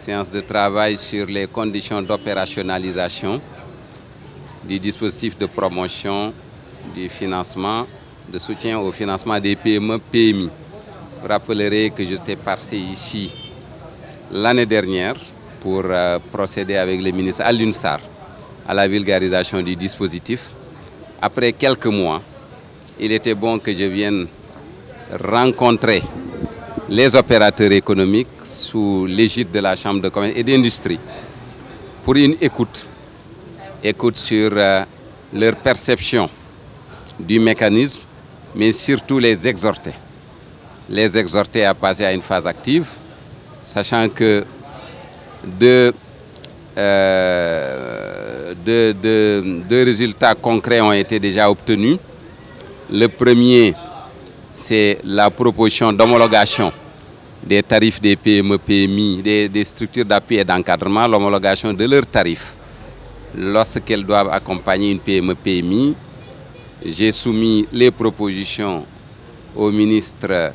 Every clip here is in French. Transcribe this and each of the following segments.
séance de travail sur les conditions d'opérationnalisation du dispositif de promotion du financement, de soutien au financement des PME-PMI. Vous rappellerez que j'étais passé ici l'année dernière pour procéder avec le ministre Alioune Sarr à la vulgarisation du dispositif. Après quelques mois, il était bon que je vienne rencontrer les opérateurs économiques sous l'égide de la Chambre de commerce et d'industrie pour une écoute sur leur perception du mécanisme, mais surtout les exhorter à passer à une phase active, sachant que deux résultats concrets ont été déjà obtenus. Le premier, c'est la proposition d'homologation des tarifs des PME-PMI, des structures d'appui et d'encadrement, l'homologation de leurs tarifs lorsqu'elles doivent accompagner une PME-PMI. J'ai soumis les propositions au ministre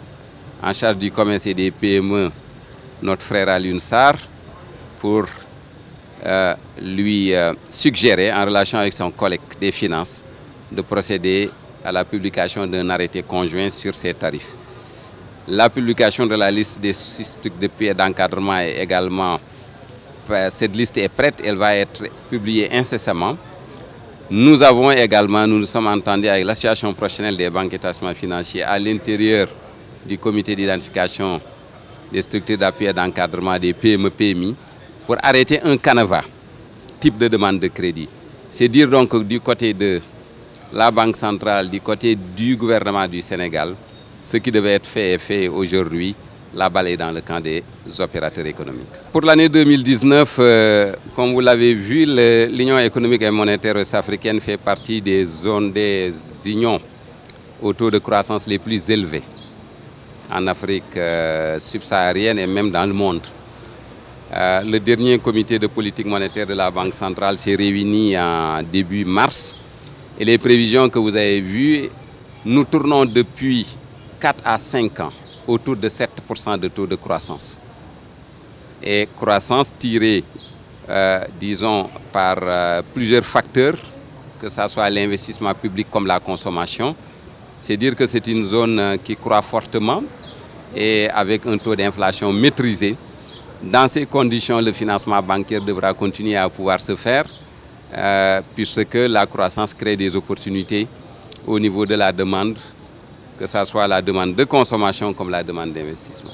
en charge du commerce et des PME, notre frère Alioune Sarr, pour lui suggérer, en relation avec son collègue des finances, de procéder à la publication d'un arrêté conjoint sur ces tarifs. La publication de la liste des structures d'appui et d'encadrement est également, cette liste est prête, elle va être publiée incessamment. Nous nous sommes entendus avec l'association professionnelle des banques et établissements financiers à l'intérieur du comité d'identification des structures d'appui et d'encadrement des PME-PMI pour arrêter un canevas type de demande de crédit. C'est dire donc que du côté de la Banque centrale, du côté du gouvernement du Sénégal, ce qui devait être fait est fait aujourd'hui. La balle est dans le camp des opérateurs économiques. Pour l'année 2019, comme vous l'avez vu, l'Union économique et monétaire ouest-africaine fait partie des zones des unions au taux de croissance les plus élevés en Afrique subsaharienne et même dans le monde. Le dernier comité de politique monétaire de la Banque centrale s'est réuni en début mars. Et les prévisions que vous avez vues, nous tournons depuis 4 à 5 ans autour de 7% de taux de croissance. Et croissance tirée, disons, par plusieurs facteurs, que ce soit l'investissement public comme la consommation. C'est dire que c'est une zone qui croît fortement et avec un taux d'inflation maîtrisé. Dans ces conditions, le financement bancaire devra continuer à pouvoir se faire, puisque la croissance crée des opportunités au niveau de la demande, que ce soit la demande de consommation comme la demande d'investissement.